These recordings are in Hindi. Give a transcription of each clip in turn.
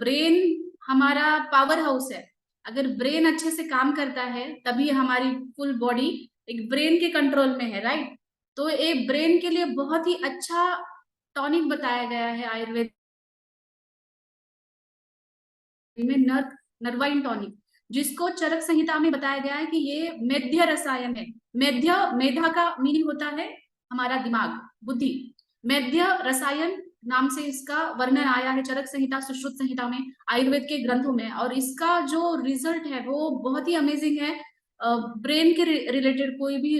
ब्रेन हमारा पावर हाउस है। अगर ब्रेन अच्छे से काम करता है तभी हमारी फुल बॉडी एक ब्रेन के कंट्रोल में है, राइट। तो एक ब्रेन के लिए बहुत ही अच्छा टॉनिक बताया गया है आयुर्वेद में, नर्वाइन टॉनिक, जिसको चरक संहिता में बताया गया है कि ये मेध्य रसायन है। मेध्य, मेधा का मीनिंग होता है हमारा दिमाग, बुद्धि। मेध्य रसायन नाम से इसका वर्णन आया है चरक संहिता, सुश्रुत संहिता में, आयुर्वेद के ग्रंथों में। और इसका जो रिजल्ट है वो बहुत ही अमेजिंग है। ब्रेन के रिलेटेड कोई भी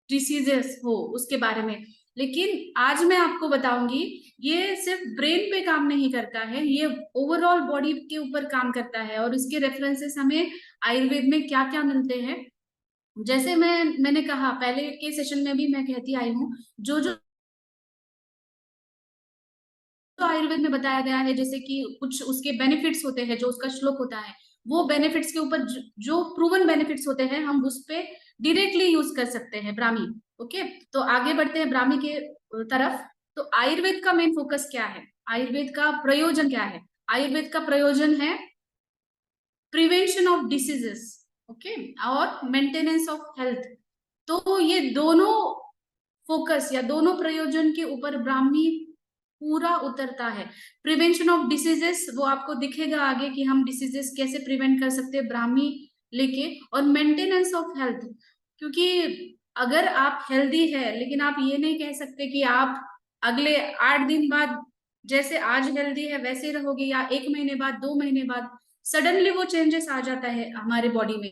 डिसीजेस हो उसके बारे में। लेकिन आज मैं आपको बताऊंगी ये सिर्फ ब्रेन पे काम नहीं करता है, ये ओवरऑल बॉडी के ऊपर काम करता है। और इसके रेफरेंसेस हमें आयुर्वेद में क्या क्या मिलते हैं, जैसे मैंने कहा पहले के सेशन में भी मैं कहती आई हूँ, जो जो आयुर्वेद में बताया गया है, जैसे कि कुछ उसके बेनिफिट्स होते हैं, जो उसका श्लोक होता है, वो बेनिफिट्स के ऊपर जो प्रूवन बेनिफिट्स होते हैं हम उस पे डायरेक्टली यूज कर सकते हैं ब्राह्मी। ओके, तो आगे बढ़ते हैं ब्राह्मी के तरफ। तो आयुर्वेद का मेन फोकस क्या है, आयुर्वेद का प्रयोजन क्या है? आयुर्वेद का प्रयोजन है प्रिवेंशन ऑफ डिसीजेस, ओके, और मेंटेनेंस ऑफ हेल्थ। तो ये दोनों फोकस या दोनों प्रयोजन के ऊपर ब्राह्मी पूरा उतरता है। प्रिवेंशन ऑफ डिसीजेस वो आपको दिखेगा आगे कि हम डिसीजेस कैसे प्रिवेंट कर सकते हैं ब्राह्मी लेके। और मेंटेनेंस ऑफ हेल्थ, क्योंकि अगर आप हेल्दी है लेकिन आप ये नहीं कह सकते कि आप अगले 8 दिन बाद जैसे आज हेल्दी है वैसे रहोगे, या 1 महीने बाद, 2 महीने बाद सडनली वो चेंजेस आ जाता है हमारे बॉडी में।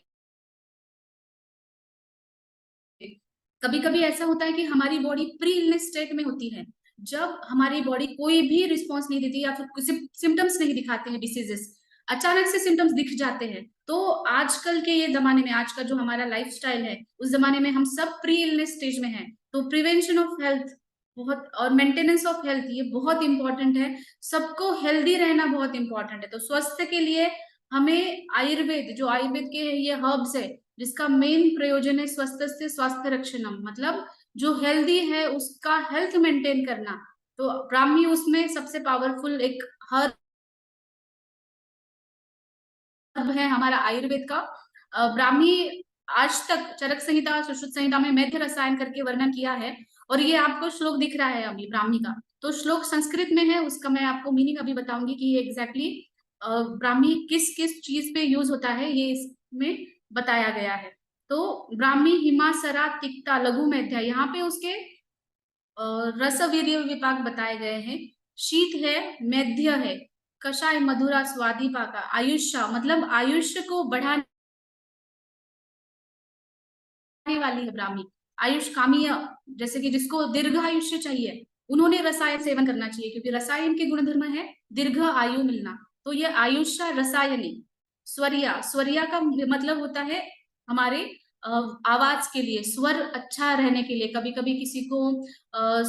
कभी कभी ऐसा होता है कि हमारी बॉडी प्री इलनेस स्टेट में होती है, जब हमारी बॉडी कोई भी रिस्पॉन्स नहीं देती या फिर कुछ सिम्टम्स नहीं दिखाते हैं डिसीजेस, अचानक से सिम्टम्स दिख जाते हैं। तो आजकल के ये जमाने में, आज का जो हमारा लाइफस्टाइल है उस जमाने में हम सब प्री इलनेस स्टेज में हैं। तो प्रिवेंशन ऑफ हेल्थ बहुत और मेंटेनेंस ऑफ हेल्थ ये बहुत इंपॉर्टेंट है। सबको हेल्दी रहना बहुत इंपॉर्टेंट है। तो स्वास्थ्य के लिए हमें आयुर्वेद, जो आयुर्वेद के ये हर्ब्स है जिसका मेन प्रयोजन है स्वस्थ से स्वास्थ्य रक्षणम, मतलब जो हेल्दी है उसका हेल्थ मेंटेन करना। तो ब्राह्मी उसमें सबसे पावरफुल एक हर्ब है हमारा आयुर्वेद का। ब्राह्मी आज तक चरक संहिता, सुश्रुत संहिता में मेध्य रसायन करके वर्णन किया है। और ये आपको श्लोक दिख रहा है अभी ब्राह्मी का, तो श्लोक संस्कृत में है, उसका मैं आपको मीनिंग अभी बताऊंगी कि ये एग्जैक्टली ब्राह्मी किस किस चीज पे यूज होता है, ये इसमें बताया गया है। तो ब्राह्मी हिमासरा तिक्ता लघु मेध्या, यहाँ पे उसके रसवीर्य विपाक बताए गए हैं। शीत है, मेध्य है, कषाय मधुरा स्वादी पाका, आयुष्य मतलब आयुष्य को बढ़ाने वाली है ब्राह्मी। आयुष कामीय, जैसे कि जिसको दीर्घ आयुष्य चाहिए उन्होंने रसायन सेवन करना चाहिए, क्योंकि रसायन के गुणधर्म है दीर्घ आयु मिलना। तो ये आयुष्य रसायनी। स्वरिया, स्वरिया का मतलब होता है हमारे आवाज के लिए, स्वर अच्छा रहने के लिए। कभी कभी किसी को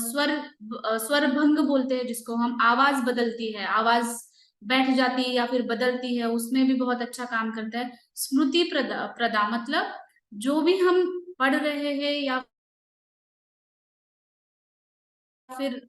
स्वर भंग बोलते हैं, जिसको हम आवाज बदलती है, आवाज बैठ जाती है या फिर बदलती है, उसमें भी बहुत अच्छा काम करता है। स्मृति प्रदा, प्रदा मतलब जो भी हम पढ़ रहे हैं या फिर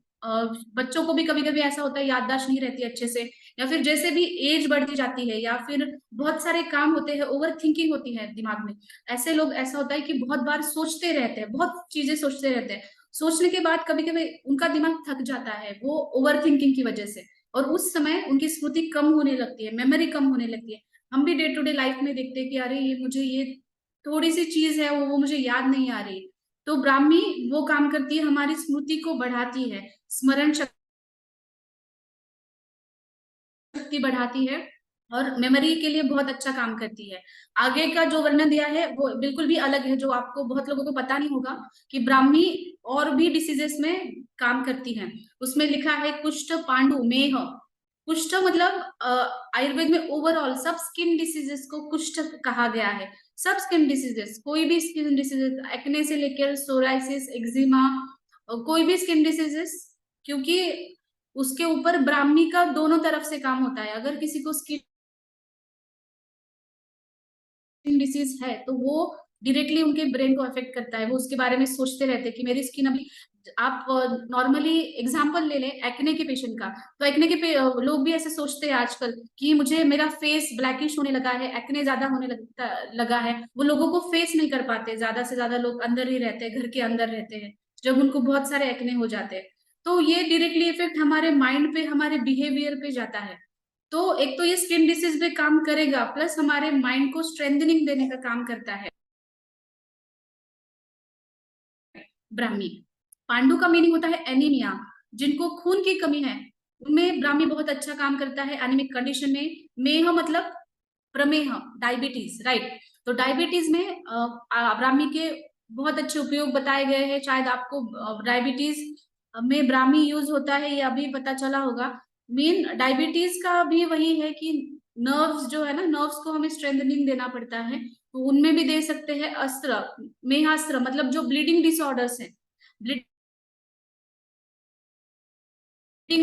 बच्चों को भी कभी कभी ऐसा होता है याददाश्त नहीं रहती अच्छे से, या फिर जैसे भी एज बढ़ती जाती है या फिर बहुत सारे काम होते हैं, ओवर थिंकिंग होती है दिमाग में। ऐसे लोग, ऐसा होता है कि बहुत बार सोचते रहते हैं, बहुत चीजें सोचते रहते हैं, सोचने के बाद कभी कभी उनका दिमाग थक जाता है वो ओवर थिंकिंग की वजह से। और उस समय उनकी स्मृति कम होने लगती है, मेमोरी कम होने लगती है। हम भी डे टू डे लाइफ में देखते हैं कि अरे ये मुझे ये थोड़ी सी चीज है वो मुझे याद नहीं आ रही। तो ब्राह्मी वो काम करती है, हमारी स्मृति को बढ़ाती है, स्मरण शक्ति बढ़ाती है और मेमोरी के लिए बहुत अच्छा काम करती है। आगे का जो वर्णन दिया है वो बिल्कुल भी अलग है, जो आपको बहुत लोगों को पता नहीं होगा कि ब्राह्मी और भी डिसीजेस में काम करती है। उसमें लिखा है कुष्ठ, पांडु, मेह। कुष्ठ मतलब आयुर्वेद में ओवरऑल सब स्किन डिसीजेस को कुष्ठ कहा गया है। सब स्किन डिसीजेस, कोई भी स्किन डिसीजेस, एक्ने से लेकर सोराइसिस, एक्जिमा, कोई भी स्किन डिसीजेस, क्योंकि उसके ऊपर ब्राह्मी का दोनों तरफ से काम होता है। अगर किसी को स्किन डिसीज है तो वो डायरेक्टली उनके ब्रेन को अफेक्ट करता है, वो उसके बारे में सोचते रहते हैं कि मेरी स्किन अभी आप नॉर्मली एग्जांपल ले लें एक्ने के पेशेंट का, तो एक्ने के लोग भी ऐसे सोचते हैं आजकल कि मुझे मेरा फेस ब्लैकिश होने लगा है, एक्ने ज्यादा होने लगा है। वो लोगों को फेस नहीं कर पाते, ज्यादा से ज्यादा लोग अंदर ही रहते हैं, घर के अंदर रहते हैं, जब उनको बहुत सारे एक्ने हो जाते हैं। तो ये डायरेक्टली इफेक्ट हमारे माइंड पे, हमारे बिहेवियर पे जाता है। तो एक तो ये स्किन डिसीज पे काम करेगा, प्लस हमारे माइंड को स्ट्रेंथनिंग देने का काम करता है ब्राह्मी। पांडु का मीनिंग होता है एनीमिया, जिनको खून की कमी है उनमें ब्राह्मी बहुत अच्छा काम करता है एनीमिक कंडीशन में। मेह मतलब प्रमेह, डायबिटीज, राइट। तो डायबिटीज में ब्राह्मी के बहुत अच्छे उपयोग बताए गए हैं। शायद आपको डायबिटीज में ब्राह्मी यूज होता है ये अभी पता चला होगा। मेन डायबिटीज का भी वही है कि नर्व्स जो है ना, नर्व्स को हमें स्ट्रेंथनिंग देना पड़ता है, तो उनमें भी दे सकते हैं अस्त्र। मेहास्त्र मतलब जो ब्लीडिंग डिसऑर्डर्स है, ब्लीडिंग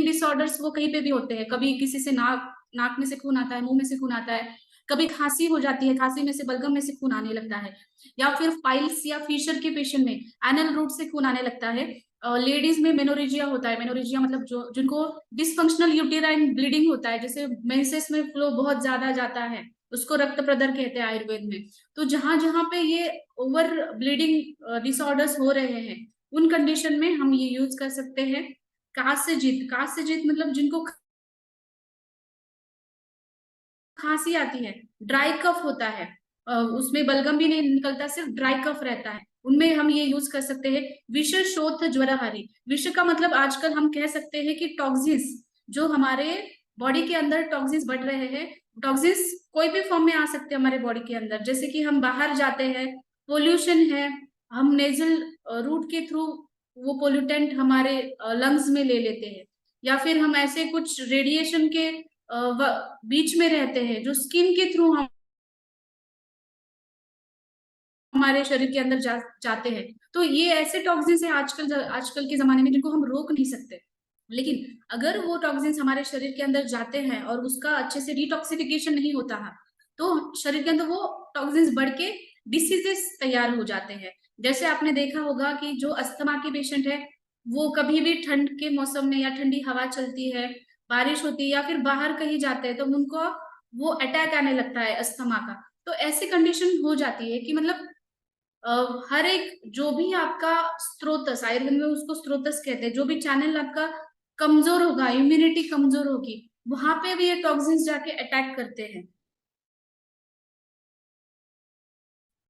डिसऑर्डर्स वो कहीं पे भी होते हैं। कभी किसी से नाक नाक में से खून आता है, मुंह में से खून आता है, कभी खांसी हो जाती है, खांसी में से बलगम में से खून आने लगता है, या फिर पाइल्स या फिशर के पेशेंट में एनल रूट से खून आने लगता है। लेडीज में मेनोरेजिया होता है, मेनोरेजिया मतलब जो जिनको डिसफंक्शनल यूटेराइन ब्लीडिंग होता है, जैसे मेंसेस में फ्लो बहुत ज्यादा जाता है, उसको रक्त प्रदर कहते हैं आयुर्वेद में। तो जहां जहां पे ये ओवर ब्लीडिंग डिसऑर्डर्स हो रहे हैं, उन कंडीशन में हम ये यूज कर सकते हैं। कासेजित, कासेजित मतलब जिनको खांसी आती है, ड्राई कफ होता है, उसमें बलगम भी नहीं निकलता, सिर्फ ड्राई कफ रहता है, उनमें हम ये यूज कर सकते हैं। विष शोथ ज्वरहारी, विष का मतलब आजकल हम कह सकते हैं कि टॉक्सिन्स, जो हमारे बॉडी के अंदर टॉक्सिन्स बढ़ रहे हैं। टॉक्सिन्स कोई भी फॉर्म में आ सकते हैं हमारे बॉडी के अंदर, जैसे कि हम बाहर जाते हैं, पोल्यूशन है, हम नेजल रूट के थ्रू वो पोल्यूटेंट हमारे लंग्स में ले लेते हैं, या फिर हम ऐसे कुछ रेडिएशन के बीच में रहते हैं जो स्किन के थ्रू हम हमारे शरीर के अंदर जाते हैं। तो ये ऐसे टॉक्सिन्स हैं आजकल आजकल के जमाने में जिनको हम रोक नहीं सकते। लेकिन अगर वो टॉक्सिन्स हमारे शरीर के अंदर जाते हैं और उसका अच्छे से डिटॉक्सिफिकेशन नहीं होता है, तो शरीर के अंदर वो टॉक्सिन्स बढ़ के डिसीजेस तैयार हो जाते हैं। जैसे आपने देखा होगा कि जो अस्थमा के पेशेंट है, वो कभी भी ठंड के मौसम में या ठंडी हवा चलती है, बारिश होती है, या फिर बाहर कहीं जाते हैं, तो उनको वो अटैक आने लगता है अस्थमा का। तो ऐसी कंडीशन हो जाती है कि मतलब हर एक जो भी आपका स्त्रोतस, आयुर्वेद में उसको स्त्रोतस कहते हैं, जो भी चैनल आपका कमजोर होगा, इम्यूनिटी कमजोर होगी, वहां पे भी ये टॉक्सिन्स जाके अटैक करते हैं।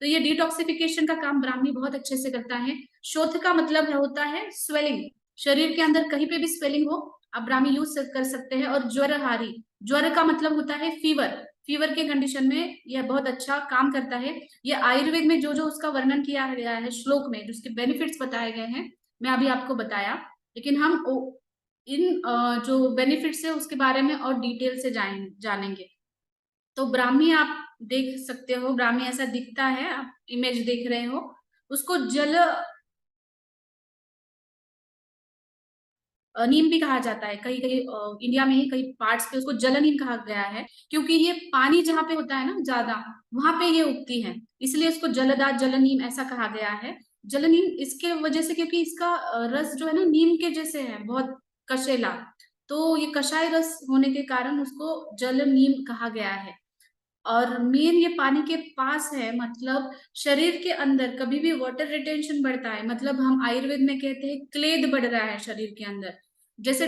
तो ये डिटॉक्सिफिकेशन का काम ब्राह्मी बहुत अच्छे से करता है। शोथ का मतलब होता है स्वेलिंग, शरीर के अंदर कहीं पे भी स्वेलिंग हो, आप ब्राह्मी यूज कर सकते हैं। और ज्वरहारी, ज्वर का मतलब होता है फीवर, फीवर के कंडीशन में यह बहुत अच्छा काम करता है। ये आयुर्वेद में जो जो उसका वर्णन किया गया है श्लोक में, जिसके बेनिफिट्स बताए गए हैं, मैं अभी आपको बताया। लेकिन हम इन जो बेनिफिट्स है उसके बारे में और डिटेल से जानेंगे। तो ब्राह्मी आप देख सकते हो, ब्राह्मी ऐसा दिखता है, आप इमेज देख रहे हो। उसको जल नीम भी कहा जाता है, कहीं कहीं इंडिया में ही कई पार्ट्स पे उसको जल नीम कहा गया है, क्योंकि ये पानी जहाँ पे होता है ना ज्यादा, वहां पे ये उगती है, इसलिए इसको जलदा जल नीम ऐसा कहा गया है। जल नीम इसके वजह से क्योंकि इसका रस जो है ना नीम के जैसे है, बहुत कशेला, तो ये कषाय रस होने के कारण उसको जल नीम कहा गया है। और मेन ये पानी के पास है, मतलब शरीर के अंदर कभी भी वाटर रिटेंशन बढ़ता है, मतलब हम आयुर्वेद में कहते हैं क्लेद बढ़ रहा है शरीर के अंदर। जैसे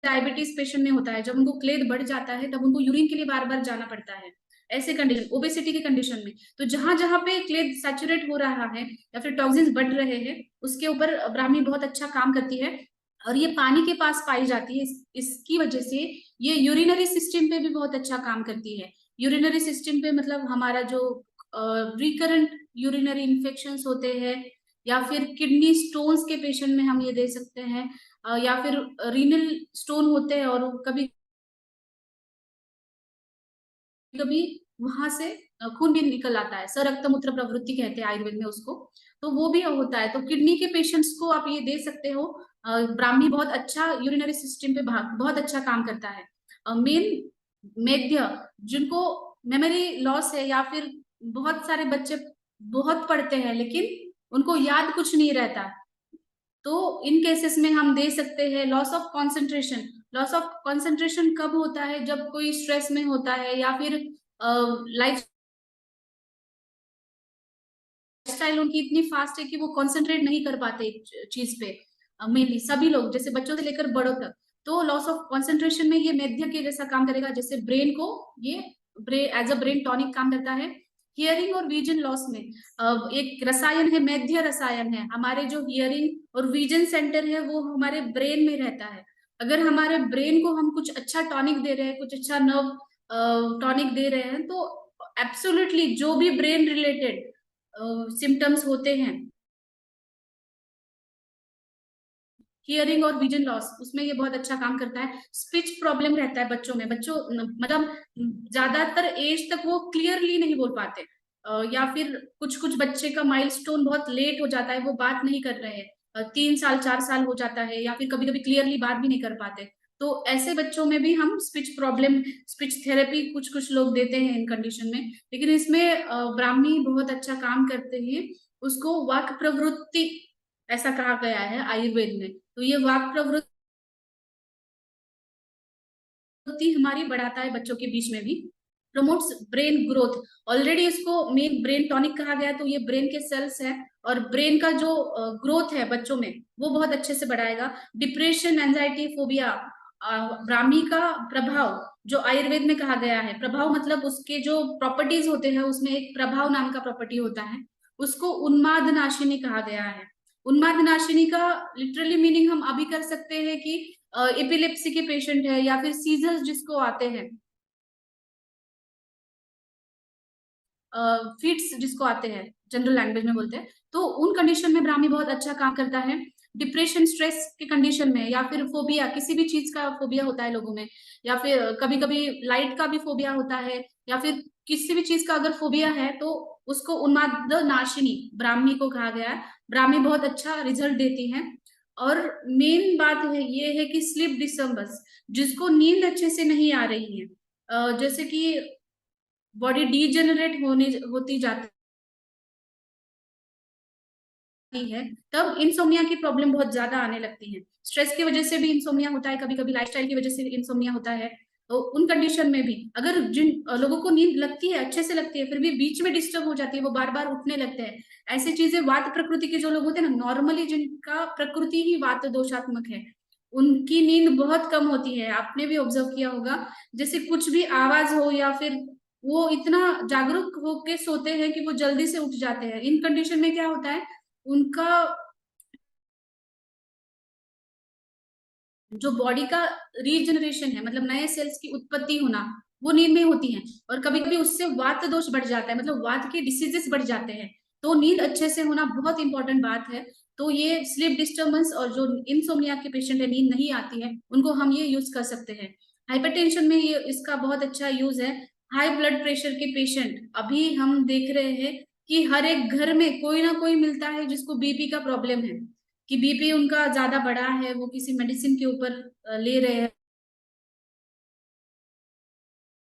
डायबिटीज पेशेंट में होता है, जब उनको क्लेद बढ़ जाता है तब उनको यूरिन के लिए बार बार जाना पड़ता है। ऐसे कंडीशन, ओबेसिटी के कंडीशन में, तो जहां जहां पे क्लेद सैचुरेट हो रहा है या फिर टॉक्सिन्स बढ़ रहे हैं, उसके ऊपर ब्राह्मी बहुत अच्छा काम करती है। और ये पानी के पास पाई जाती है, इसकी वजह से ये यूरिनरी सिस्टम पे भी बहुत अच्छा काम करती है। यूरिनरी सिस्टम पे मतलब हमारा जो रिकरेंट यूरिनरी इन्फेक्शंस होते हैं, या फिर किडनी स्टोन्स के पेशेंट में हम ये दे सकते हैं, या फिर रीनल स्टोन होते हैं और कभी कभी वहां से खून भी निकल आता है, सरक्त मूत्र प्रवृत्ति कहते हैं आयुर्वेद में उसको, तो वो भी होता है। तो किडनी के पेशेंट्स को आप ये दे सकते हो। ब्राह्मी बहुत अच्छा यूरिनरी सिस्टम पे बहुत अच्छा काम करता है। मेन मेध्य, जिनको मेमोरी लॉस है, या फिर बहुत सारे बच्चे बहुत पढ़ते हैं लेकिन उनको याद कुछ नहीं रहता। तो इन केसेस में हम दे सकते हैं loss of concentration. Loss of concentration कब होता है? जब कोई स्ट्रेस में होता है या फिर लाइफ स्टाइल उनकी इतनी फास्ट है कि वो कंसंट्रेट नहीं कर पाते चीज पे। मेनली सभी लोग, जैसे बच्चों से लेकर बड़ों तक। तो लॉस ऑफ कंसंट्रेशन में ये मेद्य के जैसा काम करेगा, जैसे ब्रेन को ये एज अ ब्रेन टॉनिक काम करता है। हियरिंग और विजन लॉस में एक रसायन है, मेद्य रसायन है। हमारे जो हियरिंग और विजन सेंटर है वो हमारे ब्रेन में रहता है। अगर हमारे ब्रेन को हम कुछ अच्छा टॉनिक दे रहे हैं, कुछ अच्छा नर्व टॉनिक दे रहे हैं, तो एब्सोल्युटली जो भी ब्रेन रिलेटेड सिम्टम्स होते हैं, हियरिंग और विजन लॉस, उसमें ये बहुत अच्छा काम करता है। स्पीच प्रॉब्लम रहता है बच्चों में, बच्चों मतलब ज्यादातर एज तक वो क्लियरली नहीं बोल पाते, या फिर कुछ कुछ बच्चे का माइलस्टोन बहुत लेट हो जाता है, वो बात नहीं कर रहे हैं, 3 साल 4 साल हो जाता है, या फिर कभी कभी क्लियरली बात भी नहीं कर पाते। तो ऐसे बच्चों में भी हम स्पीच प्रॉब्लम, स्पीच थेरेपी कुछ कुछ लोग देते हैं इन कंडीशन में। लेकिन इसमें ब्राह्मी बहुत अच्छा काम करते हैं। उसको वाक प्रवृत्ति ऐसा कहा गया है आयुर्वेद में। तो ये वाक प्रवृत्ति हमारी बढ़ाता है बच्चों के बीच में भी। प्रमोट्स ब्रेन ग्रोथ, ऑलरेडी इसको मेन ब्रेन टॉनिक कहा गया है, तो ये ब्रेन के सेल्स है और ब्रेन का जो ग्रोथ है बच्चों में वो बहुत अच्छे से बढ़ाएगा। डिप्रेशन, एंजाइटी, फोबिया, ब्राह्मी का प्रभाव जो आयुर्वेद में कहा गया है, प्रभाव मतलब उसके जो प्रॉपर्टीज होते हैं उसमें एक प्रभाव नाम का प्रॉपर्टी होता है, उसको उन्माद नाशिनी कहा गया है। उन्माद नाशिनी का लिटरली मीनिंग हम अभी कर सकते हैं कि एपिलेप्सी के पेशेंट है या फिर सीजर्स जिसको आते हैं, फिट्स जिसको आते हैं, जनरल लैंग्वेज में बोलते हैं, तो उन कंडीशन में ब्राह्मी बहुत अच्छा काम करता है। डिप्रेशन, स्ट्रेस के कंडीशन में, या फिर फोबिया, किसी भी चीज का फोबिया होता है लोगों में, या फिर कभी कभी लाइट का भी फोबिया होता है, या फिर किसी भी चीज का अगर फोबिया है तो उसको उन्माद नाशिनी ब्राह्मी को कहा गया है। ब्राह्मी बहुत अच्छा रिजल्ट देती है। और मेन बात है ये है कि स्लीप डिस्टर्बेंस, जिसको नींद अच्छे से नहीं आ रही है, जैसे कि बॉडी डीजेनरेट होने होती जाती है, तब इंसोम्निया की प्रॉब्लम बहुत ज्यादा आने लगती है। स्ट्रेस की वजह से भी इंसोम्निया होता है, कभी कभी लाइफस्टाइल की वजह से इंसोम्निया होता है। तो उन कंडीशन में भी अगर जिन लोगों को नींद लगती है, अच्छे से लगती है, फिर भी बीच में डिस्टर्ब हो जाती है, वो बार बार उठने लगते हैं, ऐसी चीजें वात प्रकृति के जो लोग होते हैं ना, नॉर्मली जिनका प्रकृति ही वात दोषात्मक है, उनकी नींद बहुत कम होती है। आपने भी ऑब्जर्व किया होगा, जैसे कुछ भी आवाज हो या फिर वो इतना जागरूक होके सोते हैं कि वो जल्दी से उठ जाते हैं। इन कंडीशन में क्या होता है, उनका जो बॉडी का रीजनरेशन है, मतलब नए सेल्स की उत्पत्ति होना, वो नींद में होती है। और कभी कभी उससे वात दोष बढ़ जाता है, मतलब वात के डिसीजेस बढ़ जाते हैं। तो नींद अच्छे से होना बहुत इंपॉर्टेंट बात है। तो ये स्लीप डिस्टर्बेंस और जो इंसोम्निया के पेशेंट है, नींद नहीं आती है, उनको हम ये यूज कर सकते हैं। हाइपरटेंशन में ये इसका बहुत अच्छा यूज है। हाई ब्लड प्रेशर के पेशेंट अभी हम देख रहे हैं कि हर एक घर में कोई ना कोई मिलता है जिसको बीपी का प्रॉब्लम है, कि बीपी उनका ज्यादा बढ़ा है, वो किसी मेडिसिन के ऊपर ले रहे हैं,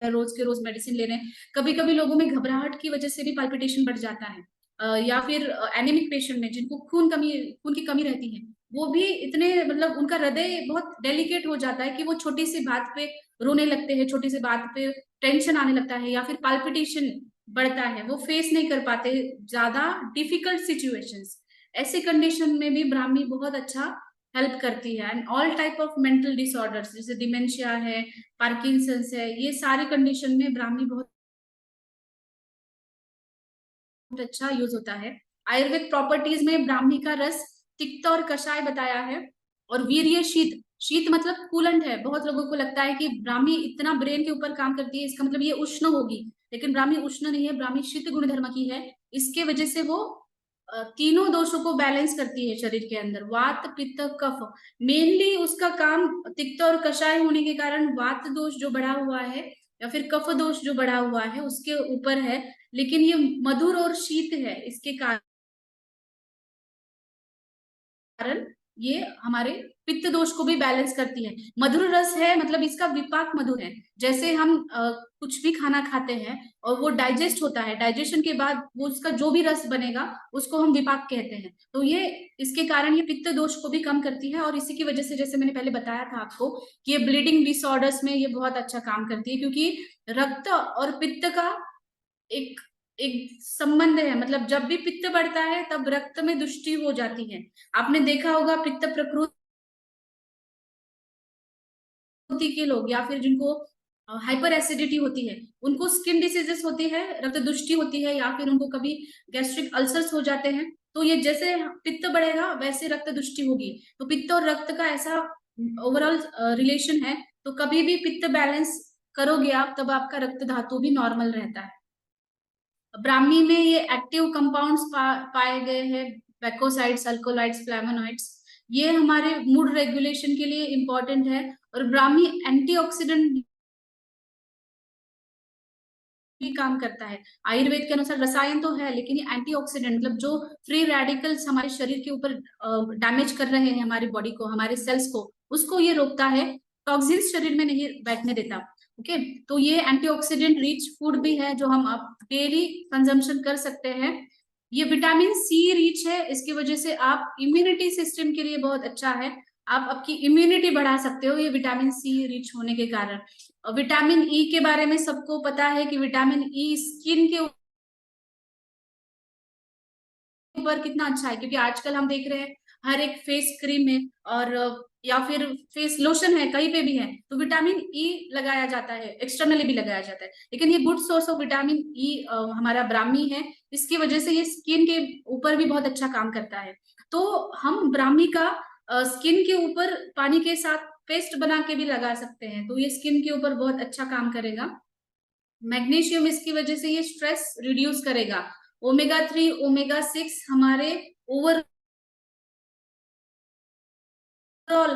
रोज के रोज मेडिसिन ले रहे हैं। कभी कभी लोगों में घबराहट की वजह से भी पाल्पिटेशन बढ़ जाता है। या फिर एनीमिक पेशेंट में जिनको खून की कमी रहती है, वो भी इतने मतलब उनका हृदय बहुत डेलिकेट हो जाता है कि वो छोटी सी बात पे रोने लगते हैं, छोटी सी बात पे टेंशन आने लगता है, या फिर पाल्पिटेशन बढ़ता है, वो फेस नहीं कर पाते ज्यादा डिफिकल्ट सिचुएशंस। ऐसी कंडीशन में भी ब्राह्मी बहुत अच्छा हेल्प करती है। And all type of mental disorders जैसे डिमेंशिया है, पार्किंसंस है, ये सारे कंडीशन में ब्राह्मी बहुत अच्छा यूज होता है। आयुर्वेद प्रॉपर्टीज में ब्राह्मी का रस तिक्त और कषाय बताया है। और वीर्य शीत, शीत मतलब कूलंट है। बहुत लोगों को लगता है कि ब्राह्मी इतना ब्रेन के ऊपर काम करती है, इसका मतलब ये उष्ण होगी, लेकिन ब्राह्मी उष्ण नहीं है, ब्राह्मी शीत गुण धर्म की है। इसके वजह से वो तीनों दोषों को बैलेंस करती है शरीर के अंदर, वात पित्त कफ। मेनली उसका काम तिक्त और कषाय होने के कारण वात दोष जो बढ़ा हुआ है या फिर कफ दोष जो बढ़ा हुआ है उसके ऊपर है। लेकिन ये मधुर और शीत है, इसके कारण ये हमारे पित्त दोष को भी बैलेंस करती है। मधुर रस है मतलब इसका विपाक मधुर है। जैसे हम कुछ भी खाना खाते हैं और वो डाइजेस्ट होता है, डाइजेशन के बाद वो उसका जो भी रस बनेगा उसको हम विपाक कहते हैं। तो ये इसके कारण ये पित्त दोष को भी कम करती है, और इसी की वजह से जैसे मैंने पहले बताया था आपको कि ये ब्लीडिंग डिसऑर्डर्स में ये बहुत अच्छा काम करती है, क्योंकि रक्त और पित्त का एक एक संबंध है। मतलब जब भी पित्त बढ़ता है तब रक्त में दुष्टि हो जाती है। आपने देखा होगा पित्त प्रकृति के लोग या फिर जिनको हाइपर एसिडिटी होती है उनको स्किन डिसीजेस होती है, रक्त दुष्टि होती है, या फिर उनको कभी गैस्ट्रिक अल्सर्स हो जाते हैं। तो ये जैसे पित्त बढ़ेगा वैसे रक्त दुष्टि होगी। तो पित्त और रक्त का ऐसा ओवरऑल रिलेशन है। तो कभी भी पित्त बैलेंस करोगे आप तब आपका रक्त धातु भी नॉर्मल रहता है। ब्राह्मी में ये एक्टिव कंपाउंड्स पाए गए हैं, वेकोसाइड्स, अल्कोलाइड्स, फ्लैवोनॉइड्स। ये हमारे मूड रेगुलेशन के लिए इंपॉर्टेंट है। और ब्राह्मी एंटीऑक्सीडेंट भी काम करता है। आयुर्वेद के अनुसार रसायन तो है लेकिन ये एंटीऑक्सीडेंट मतलब जो फ्री रेडिकल्स हमारे शरीर के ऊपर डैमेज कर रहे हैं हमारी बॉडी को, हमारे सेल्स को, उसको ये रोकता है। टॉक्सिन्स शरीर में नहीं बैठने देता। ओके, तो ये एंटीऑक्सीडेंट रिच फूड भी है जो हम आप डेली कंजम्पशन कर सकते हैं। ये विटामिन सी रिच है, इसकी वजह से आप इम्यूनिटी सिस्टम के लिए बहुत अच्छा है। आप आपकी इम्यूनिटी बढ़ा सकते हो ये विटामिन सी रिच होने के कारण। विटामिन ई के बारे में सबको पता है कि विटामिन ई स्किन के ऊपर कितना अच्छा है, क्योंकि आजकल हम देख रहे हैं हर एक फेस क्रीम में और या फिर फेस लोशन है, कहीं पे भी है तो विटामिन ई लगाया जाता है, एक्सटर्नली भी लगाया जाता है। लेकिन ये good source of vitamin E हमारा ब्राह्मी है, इसकी वजह से ये स्किन के ऊपर भी बहुत अच्छा काम करता है। तो हम ब्राह्मी का स्किन के ऊपर पानी के साथ पेस्ट बना के भी लगा सकते हैं, तो ये स्किन के ऊपर बहुत अच्छा काम करेगा। मैग्नीशियम इसकी वजह से ये स्ट्रेस रिड्यूस करेगा। ओमेगा 3 ओमेगा 6 हमारे ओवरऑल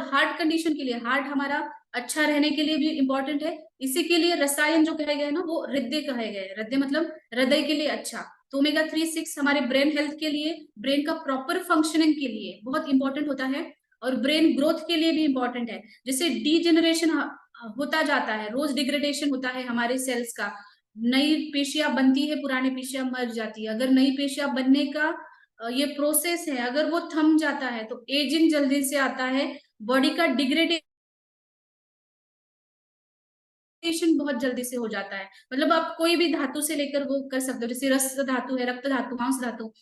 हार्ट कंडीशन के लिए, हार्ट हमारा अच्छा रहने के लिए भी इंपॉर्टेंट है। इसी के लिए रसायन जो कहे गए ना वो हृदय कहे गए, हृदय मतलब हृदय के लिए अच्छा। तो ओमेगा 3 6 हमारे ब्रेन हेल्थ के लिए, ब्रेन का प्रॉपर फंक्शनिंग के लिए बहुत इंपॉर्टेंट होता है, और ब्रेन ग्रोथ के लिए भी इंपॉर्टेंट है। जैसे डीजेनरेशन होता जाता है, रोज डिग्रेडेशन होता है हमारे सेल्स का, नई पेशियां बनती है, पुरानी पेशियां मर जाती है। अगर नई पेशियां बनने का ये प्रोसेस है, अगर वो थम जाता है तो एजिंग जल्दी से आता है, बॉडी का डिग्रेडेशन बहुत जल्दी से हो जाता है। मतलब आप कोई भी धातु से लेकर वो कर सकते हो, जैसे रस धातु है, रक्त धातु, मांस धातु,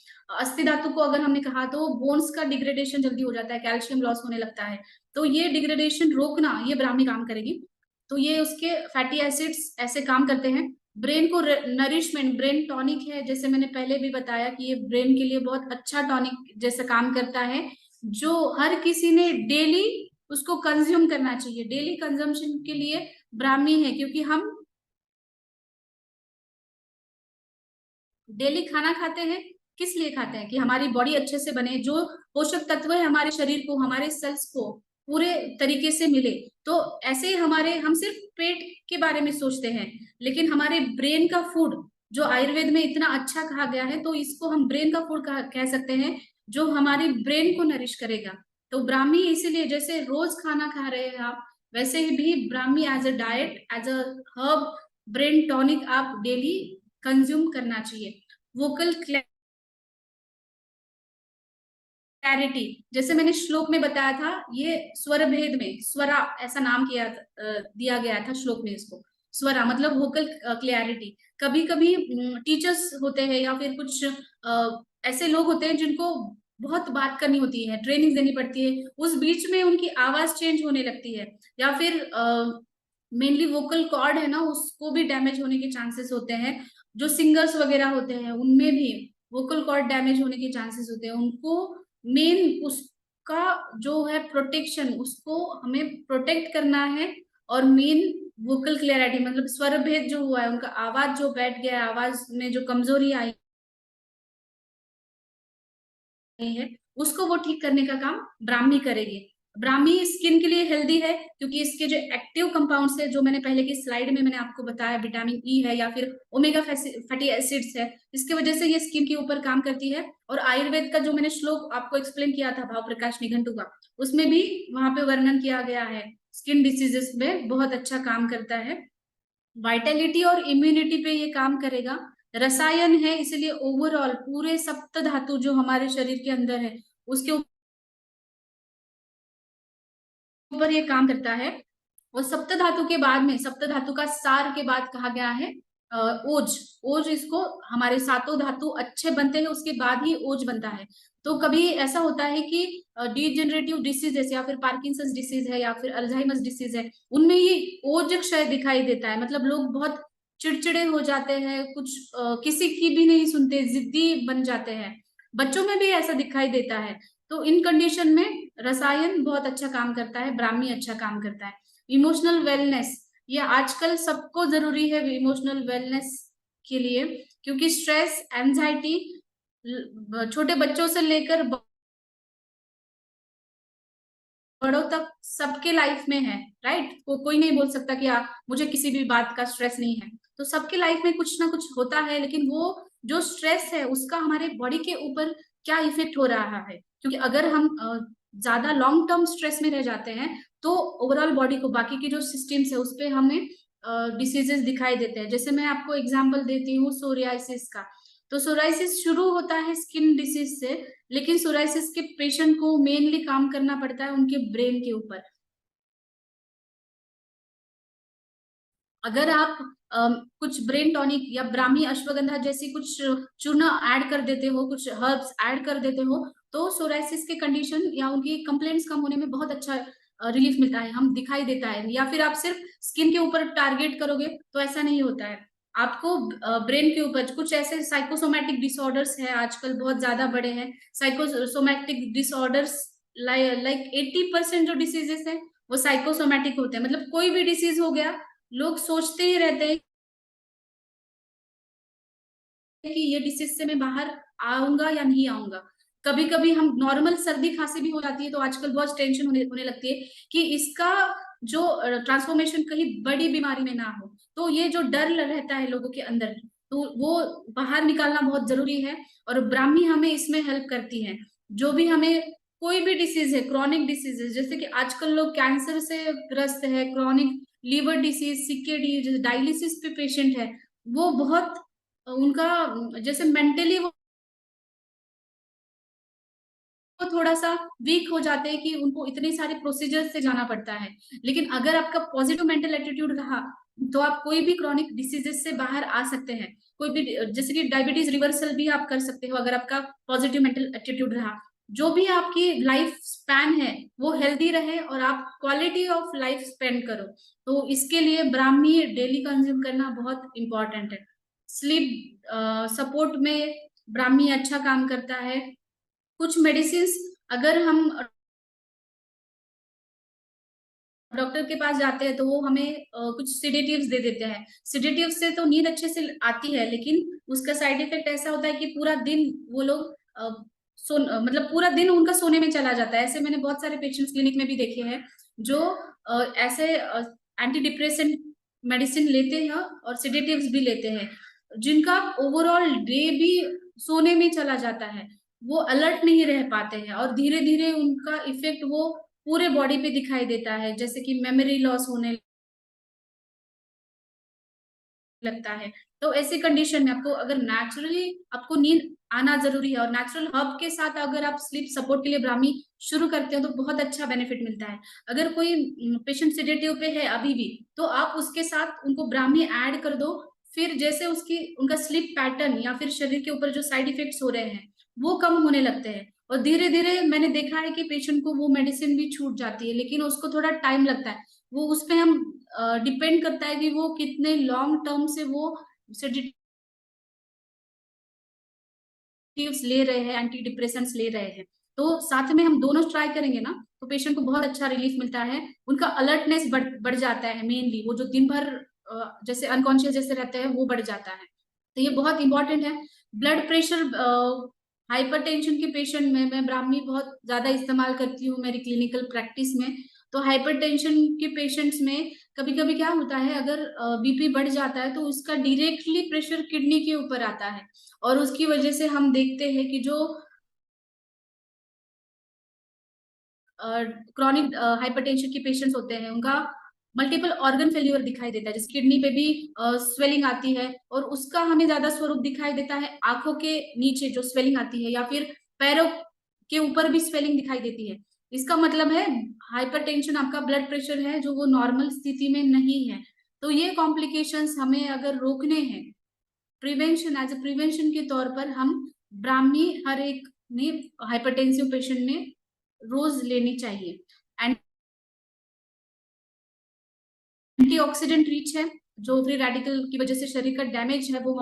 अस्थि धातु को अगर हमने कहा तो बोन्स का डिग्रेडेशन जल्दी हो जाता है, कैल्शियम लॉस होने लगता है। तो ये डिग्रेडेशन रोकना ये ब्राह्मी काम करेगी। तो ये उसके फैटी एसिड्स ऐसे काम करते हैं। ब्रेन को नरिशमेंट, ब्रेन टॉनिक है, जैसे मैंने पहले भी बताया कि ये ब्रेन के लिए बहुत अच्छा टॉनिक जैसे काम करता है, जो हर किसी ने डेली उसको कंज्यूम करना चाहिए। डेली कंजम्पशन के लिए ब्राह्मी है, क्योंकि हम डेली खाना खाते हैं, किस लिए खाते हैं कि हमारी बॉडी अच्छे से बने, जो पोषक तत्व है हमारे शरीर को, हमारे सेल्स को पूरे तरीके से मिले। तो ऐसे ही हमारे, हम सिर्फ पेट के बारे में सोचते हैं लेकिन हमारे ब्रेन का फूड जो आयुर्वेद में इतना अच्छा कहा गया है, तो इसको हम ब्रेन का फूड कह सकते हैं, जो हमारे ब्रेन को नरिश करेगा। तो ब्राह्मी इसीलिए जैसे रोज खाना खा रहे हैं आप, वैसे ही भी Brahmi as a diet, as a herb, brain tonic आप डेली कंज्यूम करना चाहिए। वोकल क्लैरिटी, जैसे मैंने श्लोक में बताया था, ये स्वर भेद में स्वरा ऐसा नाम दिया गया था श्लोक में इसको। स्वरा मतलब वोकल क्लैरिटी। कभी कभी टीचर्स होते हैं या फिर कुछ ऐसे लोग होते हैं जिनको बहुत बात करनी होती है, ट्रेनिंग देनी पड़ती है, उस बीच में उनकी आवाज चेंज होने लगती है, या फिर मेनली वोकल कॉर्ड है ना उसको भी डैमेज होने के चांसेस होते हैं। जो सिंगर्स वगैरह होते हैं उनमें भी वोकल कॉर्ड डैमेज होने के चांसेस होते हैं। उनको मेन उसका जो है प्रोटेक्शन, उसको हमें प्रोटेक्ट करना है। और मेन वोकल क्लियरिटी मतलब स्वर भेद जो हुआ है, उनका आवाज जो बैठ गया है, आवाज में जो कमजोरी आई है, उसको वो ठीक करने का काम ब्राह्मी करेगी। ब्राह्मी स्किन के लिए हेल्दी है क्योंकि इसके जो एक्टिव कंपाउंड्स है, जो मैंने पहले की स्लाइड में मैंने आपको बताया, विटामिन ई है या फिर ओमेगा फैटी एसिड्स है, इसकी वजह से ये स्किन के ऊपर काम करती है। और आयुर्वेद का जो मैंने श्लोक आपको एक्सप्लेन किया था भाव प्रकाश निघंटु का, उसमें भी वहां पे वर्णन किया गया है, स्किन डिसीजेस में बहुत अच्छा काम करता है। वाइटलिटी और इम्यूनिटी पे ये काम करेगा। रसायन है, इसलिए ओवरऑल पूरे सप्त धातु जो हमारे शरीर के अंदर है उसके ऊपर ये काम करता है। और सप्त धातु के बाद में, सप्त धातु का सार के बाद कहा गया है ओज। ओज, इसको हमारे सातों धातु अच्छे बनते हैं उसके बाद ही ओज बनता है। तो कभी ऐसा होता है कि डिजेनरेटिव डिसीजेस या फिर पार्किंसंस डिसीज है या फिर अल्जाइमर्स डिसीज है, उनमें ये ओज क्षय दिखाई देता है। मतलब लोग बहुत चिड़चिड़े हो जाते हैं, कुछ किसी की भी नहीं सुनते, जिद्दी बन जाते हैं, बच्चों में भी ऐसा दिखाई देता है। तो इन कंडीशन में रसायन बहुत अच्छा काम करता है, ब्राह्मी अच्छा काम करता है। इमोशनल वेलनेस, ये आजकल सबको जरूरी है इमोशनल वेलनेस के लिए, क्योंकि स्ट्रेस, एंजाइटी छोटे बच्चों से लेकर बड़ों तक सबके लाइफ में है, राइट। कोई नहीं बोल सकता कि मुझे किसी भी बात का स्ट्रेस नहीं है। तो सबके लाइफ में कुछ ना कुछ होता है, लेकिन वो जो स्ट्रेस है उसका हमारे बॉडी के ऊपर क्या इफेक्ट हो रहा है, क्योंकि अगर हम ज्यादा लॉन्ग टर्म स्ट्रेस में रह जाते हैं तो ओवरऑल बॉडी को, बाकी के जो सिस्टम्स है उस पर हमें डिसीजेस दिखाई देते हैं। जैसे मैं आपको एग्जाम्पल देती हूँ सोरियासिस का। तो सोराइसिस शुरू होता है स्किन डिसीज से, लेकिन सोराइसिस के पेशेंट को मेनली काम करना पड़ता है उनके ब्रेन के ऊपर। अगर आप कुछ ब्रेन टॉनिक या ब्राह्मी अश्वगंधा जैसी कुछ चूर्ण ऐड कर देते हो, कुछ हर्ब्स ऐड कर देते हो, तो सोराइसिस के कंडीशन या उनकी कंप्लेंट्स कम होने में बहुत अच्छा रिलीफ मिलता है, हम दिखाई देता है। या फिर आप सिर्फ स्किन के ऊपर टारगेट करोगे तो ऐसा नहीं होता है। आपको ब्रेन के ऊपर कुछ ऐसे साइकोसोमैटिक डिसऑर्डर्स है आजकल बहुत ज्यादा बड़े हैं। साइकोसोमैटिक डिसऑर्डर्स लाइक 80% जो डिसीजेस है वो साइकोसोमैटिक होते हैं। मतलब कोई भी डिसीज हो गया, लोग सोचते ही रहते हैं कि ये डिसीज से मैं बाहर आऊंगा या नहीं आऊंगा। कभी कभी हम नॉर्मल सर्दी खांसी भी हो जाती है तो आजकल बहुत टेंशन होने लगती है कि इसका जो ट्रांसफॉर्मेशन कहीं बड़ी बीमारी में ना हो। तो ये जो डर रहता है लोगों के अंदर, तो वो बाहर निकालना बहुत जरूरी है। और ब्राह्मी हमें इसमें हेल्प करती है। जो भी हमें कोई भी डिसीज है, क्रॉनिक डिसीज है, जैसे कि आजकल लोग कैंसर से ग्रस्त है, क्रॉनिक लीवर डिसीज, सीकेडी, जैसे डायलिसिस पे पेशेंट है, वो बहुत उनका जैसे मेंटली वो थोड़ा सा वीक हो जाते हैं कि उनको इतने सारे प्रोसीजर से जाना पड़ता है। लेकिन अगर आपका पॉजिटिव मेंटल एटीट्यूड रहा तो आप कोई भी क्रॉनिक डिसीजेस से बाहर आ सकते हैं। कोई भी जैसे कि डायबिटीज रिवर्सल भी आप कर सकते हो अगर आपका पॉजिटिव मेंटल एटीट्यूड रहा। जो भी आपकी लाइफ स्पैन है वो हेल्दी रहे और आप क्वालिटी ऑफ लाइफ स्पेंड करो, तो इसके लिए ब्राह्मी डेली कंज्यूम करना बहुत इंपॉर्टेंट है। स्लीप सपोर्ट में ब्राह्मी अच्छा काम करता है। कुछ मेडिसिन अगर हम डॉक्टर के पास जाते हैं तो वो हमें कुछ सिडेटिव्स दे देते हैं। सिडेटिव से तो नींद अच्छे से आती है, लेकिन उसका साइड इफेक्ट ऐसा होता है कि पूरा दिन वो लोग मतलब पूरा दिन उनका सोने में चला जाता है। ऐसे मैंने बहुत सारे पेशेंट्स क्लिनिक में भी देखे हैं जो ऐसे एंटी डिप्रेसेंट मेडिसिन लेते हैं और सिडेटिव्स भी लेते हैं, जिनका ओवरऑल डे भी सोने में चला जाता है। वो अलर्ट नहीं रह पाते हैं और धीरे धीरे उनका इफेक्ट वो पूरे बॉडी पे दिखाई देता है, जैसे कि मेमोरी लॉस होने लगता है। तो ऐसी कंडीशन में आपको अगर नेचुरली आपको नींद आना जरूरी है और नेचुरल हर्ब के साथ अगर आप स्लीप सपोर्ट के लिए ब्राह्मी शुरू करते हो तो बहुत अच्छा बेनिफिट मिलता है। अगर कोई पेशेंट सिडेटिव पे है अभी भी, तो आप उसके साथ उनको ब्राह्मी ऐड कर दो। फिर जैसे उसकी उनका स्लीप पैटर्न या फिर शरीर के ऊपर जो साइड इफेक्ट्स हो रहे हैं वो कम होने लगते हैं। और धीरे धीरे मैंने देखा है कि पेशेंट को वो मेडिसिन भी छूट जाती है, लेकिन उसको थोड़ा टाइम लगता है। वो उस पे हम डिपेंड करता है कि वो कितने लॉन्ग टर्म से वो सेडेटिव्स ले रहे हैं, एंटी डिप्रेसेंट्स ले रहे हैं। तो साथ में हम दोनों ट्राई करेंगे ना तो पेशेंट को बहुत अच्छा रिलीफ मिलता है। उनका अलर्टनेस बढ़ जाता है, मेनली वो जो दिन भर जैसे अनकॉन्शियस जैसे रहते हैं वो बढ़ जाता है। तो ये बहुत इंपॉर्टेंट है। ब्लड प्रेशर हाइपरटेंशन के पेशेंट में मैं ब्राह्मी बहुत ज्यादा इस्तेमाल करती हूँ मेरी क्लिनिकल प्रैक्टिस में। तो हाइपरटेंशन के पेशेंट्स में कभी कभी क्या होता है, अगर बीपी बढ़ जाता है तो उसका डायरेक्टली प्रेशर किडनी के ऊपर आता है, और उसकी वजह से हम देखते हैं कि जो क्रॉनिक हाइपरटेंशन के पेशेंट्स होते हैं उनका मल्टीपल ऑर्गन फेल्यूर दिखाई देता है, जैसे किडनी पे भी स्वेलिंग आती है, और उसका हमें ज्यादा स्वरूप दिखाई देता है आंखों के नीचे जो स्वेलिंग आती है, या फिर पैरों के ऊपर भी स्वेलिंग दिखाई देती है। इसका मतलब है हाइपरटेंशन, आपका ब्लड प्रेशर है जो वो नॉर्मल स्थिति में नहीं है। तो ये कॉम्प्लिकेशंस हमें अगर रोकने हैं, प्रिवेंशन, एज ए प्रिवेंशन के तौर पर हम ब्राह्मी हर एक ने हाइपरटेंसिव पेशेंट ने रोज लेनी चाहिए। एंटीऑक्सीडेंट रिच है, जो फ्री रेडिकल की वजह से शरीर का डैमेज है वो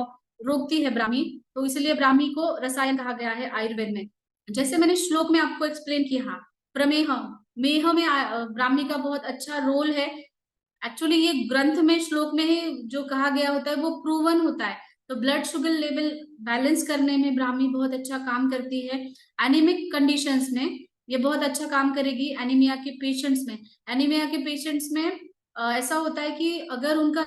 रोकती है ब्राह्मी। तो इसलिए ब्राह्मी को रसायन कहा गया है आयुर्वेद में। जैसे मैंने श्लोक में आपको एक्सप्लेन किया, हाँ, प्रमेह, मेह में ब्राह्मी का बहुत अच्छा रोल है। एक्चुअली ये ग्रंथ में श्लोक में ही जो कहा गया होता है वो प्रूवन होता है। तो ब्लड शुगर लेवल बैलेंस करने में ब्राह्मी बहुत अच्छा काम करती है। एनीमिक कंडीशंस में ये बहुत अच्छा काम करेगी। एनीमिया के पेशेंट्स में, एनीमिया के पेशेंट्स में ऐसा होता है कि अगर उनका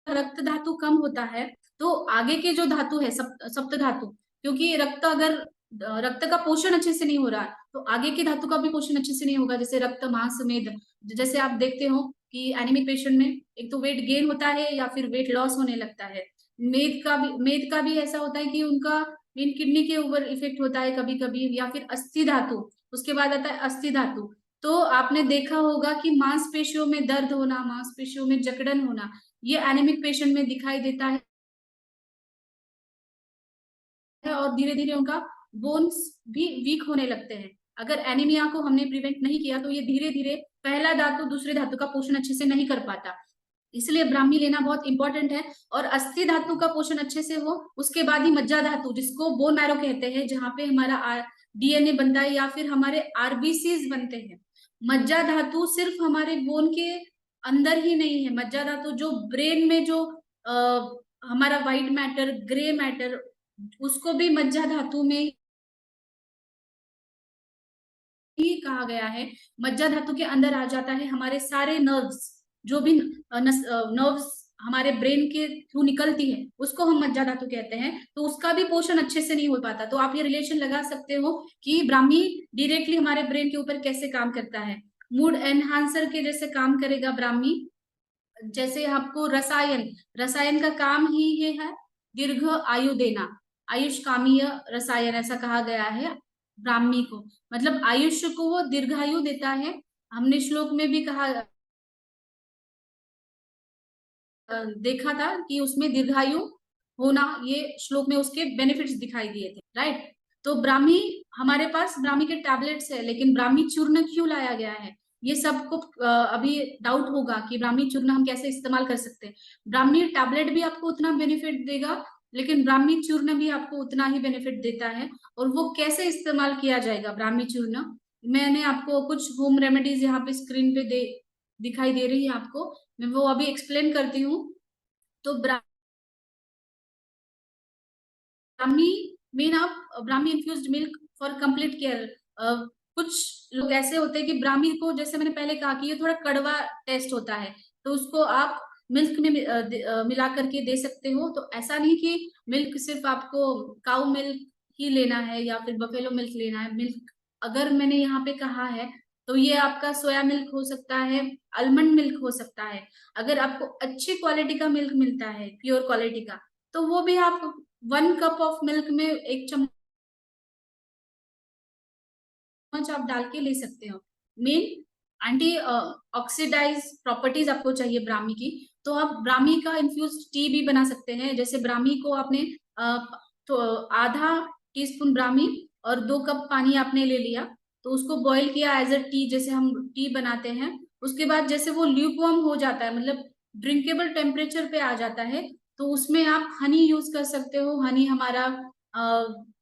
रक्त धातु कम होता है तो आगे के जो धातु है सप्त धातु, क्योंकि रक्त अगर रक्त का पोषण अच्छे से नहीं हो रहा तो आगे के धातु का भी पोषण अच्छे से नहीं होगा, जैसे रक्त, मांस, मेद। जैसे आप देखते हो कि एनीमिक पेशेंट में एक तो वेट गेन होता है या फिर वेट लॉस होने लगता है। मेद का भी ऐसा होता है कि उनका मेन किडनी के ऊपर इफेक्ट होता है कभी कभी, या फिर अस्थि धातु। उसके बाद आता है अस्थि धातु। तो आपने देखा होगा कि मांसपेशियों में दर्द होना, मांसपेशियों में जकड़न होना, ये एनीमिक पेशेंट में दिखाई देता है, और धीरे धीरे उनका बोन्स भी वीक होने लगते हैं। अगर एनीमिया को हमने प्रिवेंट नहीं किया तो ये धीरे धीरे पहला धातु दूसरे धातु का पोषण अच्छे से नहीं कर पाता। इसलिए ब्राह्मी लेना बहुत इंपॉर्टेंट है। और अस्थि धातु का पोषण अच्छे से हो उसके बाद ही मज्जा धातु, जिसको बोन मैरो कहते हैं, जहाँ पे हमारा डीएनए बनता है या फिर हमारे आरबीसीज बनते हैं। मज्जा धातु सिर्फ हमारे बोन के अंदर ही नहीं है, मज्जा धातु जो ब्रेन में जो हमारा व्हाइट मैटर, ग्रे मैटर, उसको भी मज्जा धातु में ही कहा गया है। मज्जा धातु के अंदर आ जाता है हमारे सारे नर्व्स, जो भी नर्व्स हमारे ब्रेन के थ्रू निकलती है उसको हम मज्जा धातु कहते हैं। तो उसका भी पोषण अच्छे से नहीं हो पाता। तो आप ये रिलेशन लगा सकते हो कि ब्राह्मी डायरेक्टली हमारे ब्रेन के ऊपर कैसे काम करता है। मूड एनहांसर के जैसे काम करेगा ब्राह्मी। जैसे आपको रसायन, रसायन का काम ही ये है दीर्घ आयु देना। आयुष कामीय रसायन ऐसा कहा गया है ब्राह्मी को, मतलब आयुष्य को वो दीर्घायु देता है। हमने श्लोक में भी कहा, देखा था कि उसमें दीर्घायु होना, ये श्लोक में उसके बेनिफिट्स दिखाई दिए थे, राइट। तो ब्राह्मी, हमारे पास ब्राह्मी के टैबलेट्स है, लेकिन ब्राह्मी चूर्ण क्यों लाया गया है, ये सबको अभी डाउट होगा कि ब्राह्मी चूर्ण हम कैसे इस्तेमाल कर सकते हैं। ब्राह्मी टैबलेट भी आपको उतना बेनिफिट देगा, लेकिन ब्राह्मी चूर्ण भी आपको उतना ही बेनिफिट देता है। और वो कैसे इस्तेमाल किया जाएगा ब्राह्मी चूर्ण, मैंने आपको कुछ होम रेमेडीज यहाँ पे स्क्रीन पे दिखाई दे रही है आपको, मैं वो अभी एक्सप्लेन करती हूँ। तो ब्राह्मी मेन आप Brahmi infused milk for complete care. कुछ लोग ऐसे होते हैं कि ब्राह्मी को, जैसे मैंने पहले कहा कि ये थोड़ा कड़वा टेस्ट होता है, तो उसको आप मिल्क में मिला करके दे सकते हो। तो ऐसा नहीं कि मिल्क सिर्फ आपको काउ मिल्क ही लेना है या फिर बफेलो मिल्क लेना है। मिल्क अगर मैंने यहाँ पे कहा है तो ये आपका सोया मिल्क हो सकता है, आलमंड मिल्क हो सकता है। अगर आपको अच्छी क्वालिटी का मिल्क मिलता है, प्योर क्वालिटी का, तो वो भी आप 1 कप ऑफ मिल्क में 1 चम्मच आप डाल के ले सकते हो। मेन एंटी ऑक्सीडाइज प्रॉपर्टीज आपको चाहिए ब्राह्मी की, तो आप ब्राह्मी का इन्फ्यूज टी भी बना सकते हैं। जैसे ब्राह्मी को आपने तो आधा टीस्पून ब्राह्मी और 2 कप पानी आपने ले लिया, तो उसको बॉईल किया एज अ टी, जैसे हम टी बनाते हैं। उसके बाद जैसे वो ल्यूकवार्म हो जाता है, मतलब ड्रिंकेबल टेम्परेचर पे आ जाता है, तो उसमें आप हनी यूज कर सकते हो। हनी हमारा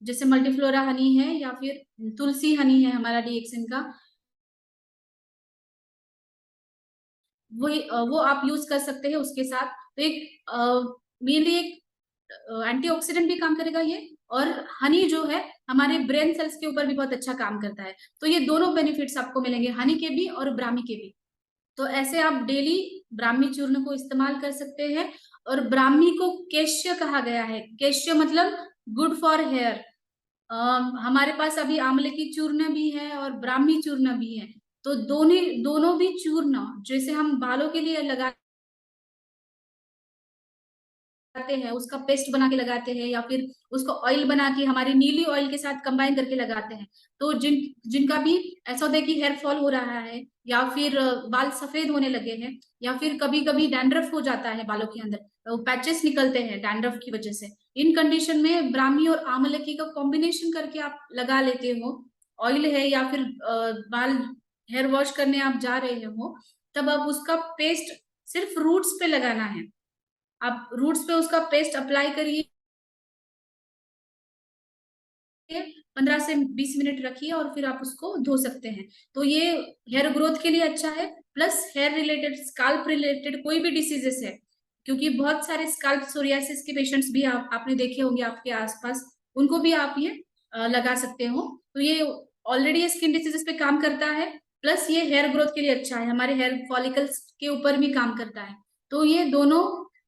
जैसे मल्टीफ्लोरा हनी है या फिर तुलसी हनी है हमारा डीएक्सिन का, वो आप यूज कर सकते हैं उसके साथ। तो एक मेनली एक एंटीऑक्सीडेंट भी काम करेगा ये, और हनी जो है हमारे ब्रेन सेल्स के ऊपर भी बहुत अच्छा काम करता है। तो ये दोनों बेनिफिट्स आपको मिलेंगे, हनी के भी और ब्राह्मी के भी। तो ऐसे आप डेली ब्राह्मी चूर्ण को इस्तेमाल कर सकते हैं। और ब्राह्मी को केश्य कहा गया है, केश्य मतलब गुड फॉर हेयर। हमारे पास अभी आंवले की चूर्ण भी है और ब्राह्मी चूर्ण भी है। तो दोनों दोनों भी चूर्ण जैसे हम बालों के लिए लगाते हैं, उसका पेस्ट बना के लगाते हैं, या फिर उसको ऑयल बना के हमारी नीली ऑयल के साथ कंबाइन करके लगाते हैं। तो जिनका भी ऐसा होता है कि हेयर फॉल हो रहा है, या फिर बाल सफेद होने लगे हैं, या फिर कभी कभी डैंड्रफ हो जाता है बालों के अंदर, तो पैचेस निकलते हैं डैंड्रफ की वजह से, इन कंडीशन में ब्राह्मी और आमलकी का कॉम्बिनेशन करके आप लगा लेते हो, ऑयल है या फिर बाल हेयर वॉश करने आप जा रहे हो, तब आप उसका पेस्ट सिर्फ रूट्स पे लगाना है। आप रूट्स पे उसका पेस्ट अप्लाई करिए, 15 से 20 मिनट रखिए और फिर आप उसको धो सकते हैं। तो ये हेयर ग्रोथ के लिए अच्छा है, plus hair related, scalp related कोई भी डिसीजेस है, क्योंकि बहुत सारे स्काल्प सोरियासिस के पेशेंट्स भी आपने देखे होंगे आपके आसपास, उनको भी आप ये लगा सकते हो। तो ये ऑलरेडी स्किन डिसीजेस पे काम करता है, प्लस ये हेयर ग्रोथ के लिए अच्छा है, हमारे हेयर फॉलिकल्स के ऊपर भी काम करता है। तो ये दोनों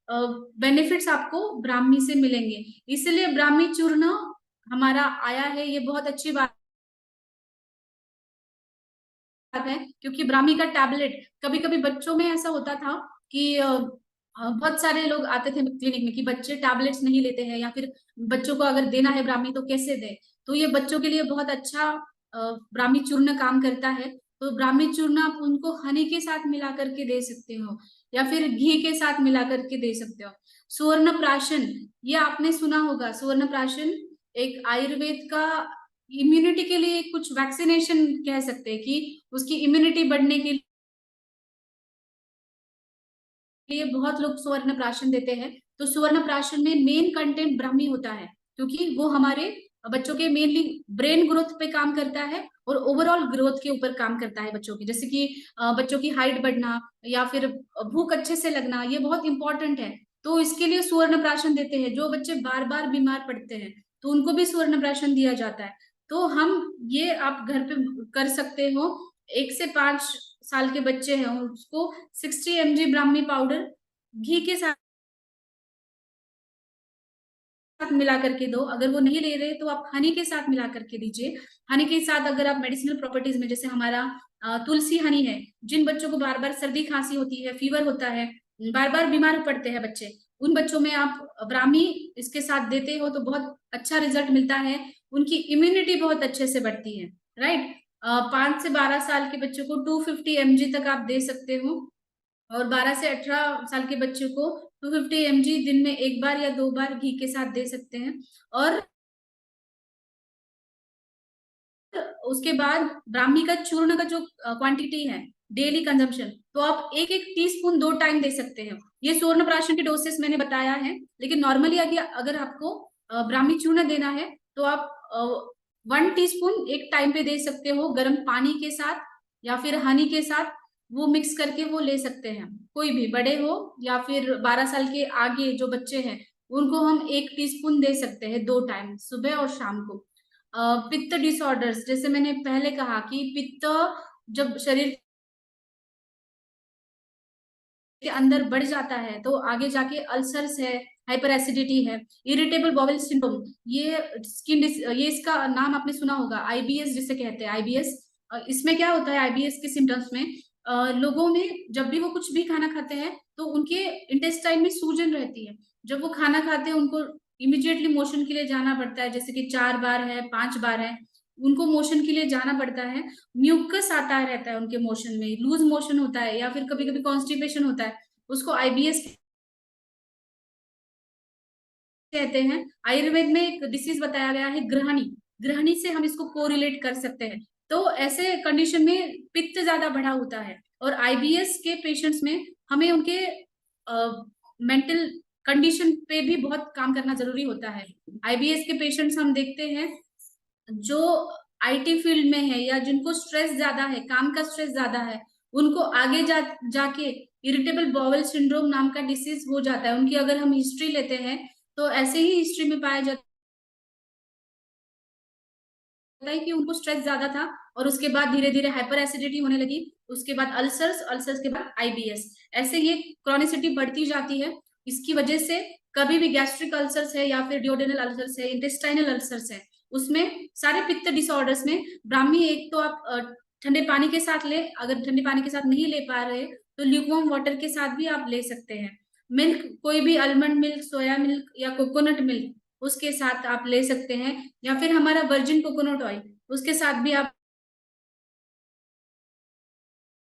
बेनिफिट्स आपको ब्राह्मी से मिलेंगे, इसलिए ब्राह्मी चूर्ण हमारा आया है, ये बहुत अच्छी बात है। क्योंकि ब्राह्मी का टैबलेट, कभी कभी बच्चों में ऐसा होता था कि बहुत सारे लोग आते थे क्लिनिक में कि बच्चे टैबलेट्स नहीं लेते हैं, या फिर बच्चों को अगर देना है ब्राह्मी तो कैसे दे। तो ये बच्चों के लिए बहुत अच्छा ब्राह्मी चूर्ण काम करता है। तो ब्राह्मी चूर्ण आप उनको हनी के साथ मिला करके दे सकते हो, या फिर घी के साथ मिला करके दे सकते हो। सुवर्ण प्राशन, ये आपने सुना होगा, सुवर्ण प्राशन एक आयुर्वेद का इम्यूनिटी के लिए कुछ वैक्सीनेशन कह सकते हैं, कि उसकी इम्यूनिटी बढ़ने के लिए बहुत लोग सुवर्ण प्राशन देते हैं। तो सुवर्ण प्राशन में मेन कंटेंट ब्राह्मी होता है, क्योंकि वो हमारे बच्चों के मेनली ब्रेन ग्रोथ पे काम करता है और ओवरऑल ग्रोथ के ऊपर काम करता है बच्चों की, जैसे कि बच्चों की हाइट बढ़ना या फिर भूख अच्छे से लगना, ये बहुत इंपॉर्टेंट है। तो इसके लिए सुवर्ण प्राशन देते हैं। जो बच्चे बार बार बीमार पड़ते हैं तो उनको भी सुवर्ण प्राशन दिया जाता है। तो हम ये आप घर पे कर सकते हो। 1 से 5 साल के बच्चे हैं उसको 60 mg ब्राह्मी पाउडर घी के साथ मिला करके दो। अगर वो नहीं ले रहे तो आप हनी के साथ मिला करके दीजिए। हनी के साथ अगर आप मेडिसिनल प्रॉपर्टीज में, जैसे हमारा तुलसी हनी है, जिन बच्चों को बार बार सर्दी खांसी होती है, फीवर होता है, बार बार बीमार पड़ते हैं बच्चे, उन बच्चों में आप ब्राह्मी इसके साथ देते हो तो बहुत अच्छा रिजल्ट मिलता है, उनकी इम्यूनिटी बहुत अच्छे से बढ़ती है। राइट, 5 से 12 साल के बच्चों को 250 mg तक आप दे सकते हो, और 12 से 18 साल के बच्चे को 250 mg दिन में 1 बार या 2 बार घी के साथ दे सकते हैं। और उसके बाद ब्राह्मी का चूर्ण का जो क्वांटिटी है डेली कंजम्पशन, तो आप 1-1 टीस्पून 2 टाइम दे सकते हैं। ये स्वर्ण प्राशन के डोसेस मैंने बताया है, लेकिन नॉर्मली अगर आपको ब्राह्मी चूर्ण देना है तो आप 1 टीस्पून एक टाइम पे दे सकते हो, गर्म पानी के साथ या फिर हनी के साथ, वो मिक्स करके वो ले सकते हैं। कोई भी बड़े हो या फिर 12 साल के आगे जो बच्चे हैं, उनको हम 1 टीस्पून दे सकते हैं 2 टाइम, सुबह और शाम को। पित्त डिसऑर्डर्स, जैसे मैंने पहले कहा कि पित्त जब शरीर के अंदर बढ़ जाता है तो आगे जाके अल्सर्स है, हाइपर एसिडिटी है, इरिटेबल बाउल सिंड्रोम, ये ये इसका नाम आपने सुना होगा, आईबीएस जिसे कहते हैं, आईबीएस। इसमें क्या होता है, आईबीएस के सिम्टम्स में लोगों में जब भी वो कुछ भी खाना खाते हैं तो उनके इंटेस्टाइन में सूजन रहती है। जब वो खाना खाते हैं उनको इमिडिएटली मोशन के लिए जाना पड़ता है, जैसे कि 4 बार है, 5 बार है, उनको मोशन के लिए जाना पड़ता है। म्यूकस आता रहता है उनके मोशन में, लूज मोशन होता है, या फिर कभी कभी कॉन्स्टिपेशन होता है, उसको आईबीएस कहते हैं। आयुर्वेद में एक डिसीज बताया गया है ग्रहणी, ग्रहणी से हम इसको कोरिलेट कर सकते हैं। तो ऐसे कंडीशन में पित्त ज्यादा बढ़ा होता है, और आईबीएस के पेशेंट्स में हमें उनके मेंटल कंडीशन पे भी बहुत काम करना जरूरी होता है। आईबीएस के पेशेंट्स हम देखते हैं जो आईटी फील्ड में है, या जिनको स्ट्रेस ज्यादा है, काम का स्ट्रेस ज्यादा है, उनको आगे जाके इरिटेबल बाउल सिंड्रोम नाम का डिसीज हो जाता है। उनकी अगर हम हिस्ट्री लेते हैं तो ऐसे ही हिस्ट्री में पाया जाता है कि उनको स्ट्रेस ज्यादा था और उसके बाद धीरे धीरे हाइपर एसिडिटी होने लगी, उसके बाद अल्सर्स, अल्सर्स के बाद आईबीएस, ऐसे ये क्रॉनिसिटी बढ़ती जाती है। इसकी वजह से कभी भी गैस्ट्रिक अल्सर्स है या फिर डिओडेनल अल्सर्स है, इंटेस्टाइनल अल्सर्स है, उसमें सारे पित्त डिसऑर्डर्स में ब्राह्मी एक तो आप ठंडे पानी के साथ ले, अगर ठंडे पानी के साथ नहीं ले पा रहे तो ल्यूकवार्म वाटर के साथ भी आप ले सकते हैं। मिल्क, कोई भी आलमंड मिल्क, सोया मिल्क या कोकोनट मिल्क, उसके साथ आप ले सकते हैं, या फिर हमारा वर्जिन कोकोनट ऑयल, उसके साथ भी आप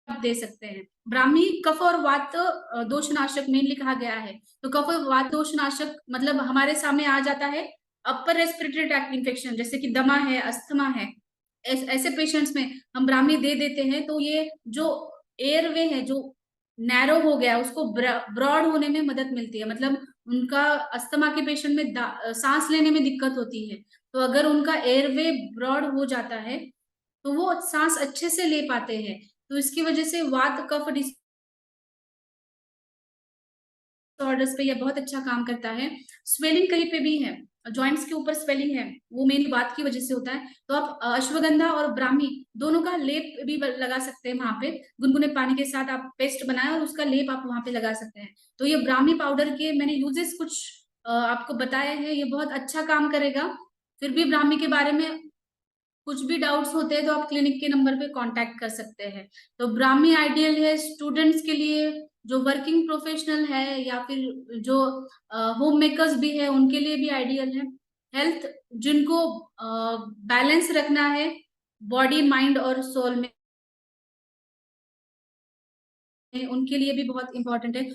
दे सकते हैं। ब्राह्मी कफ और वात दोषनाशक मेनली कहा गया है, तो कफ और वात दोषनाशक मतलब हमारे सामने आ जाता है अपर रेस्पिरेटरी ट्रैक्ट इन्फेक्शन, जैसे कि दमा है, अस्थमा है, ऐसे पेशेंट्स में हम ब्राह्मी दे देते हैं, तो ये जो एयरवे है जो नैरो हो गया उसको ब्रॉड होने में मदद मिलती है, मतलब उनका अस्थमा के पेशेंट में सांस लेने में दिक्कत होती है, तो अगर उनका एयरवे ब्रॉड हो जाता है तो वो सांस अच्छे से ले पाते हैं, तो इसकी वजह से वात कफ डिसऑर्डर्स पे ये बहुत अच्छा काम करता है। स्वेलिंग कहीं पे भी है, जॉइंट्स के ऊपर स्वेलिंग है, वो मेन वात की वजह से होता है, तो आप अश्वगंधा और ब्राह्मी दोनों का लेप भी लगा सकते हैं वहां पे, गुनगुने पानी के साथ आप पेस्ट बनाए और उसका लेप आप वहां पे लगा सकते हैं। तो ये ब्राह्मी पाउडर के मैंने यूजेस कुछ आपको बताए हैं, ये बहुत अच्छा काम करेगा। फिर भी ब्राह्मी के बारे में कुछ भी डाउट्स होते हैं तो आप क्लिनिक के नंबर पे कांटेक्ट कर सकते हैं। तो ब्राह्मी आइडियल है स्टूडेंट्स के लिए, जो वर्किंग प्रोफेशनल है या फिर जो होम मेकर्स भी है उनके लिए भी आइडियल है। हेल्थ, जिनको बैलेंस रखना है बॉडी माइंड और सोल में, उनके लिए भी बहुत इंपॉर्टेंट है।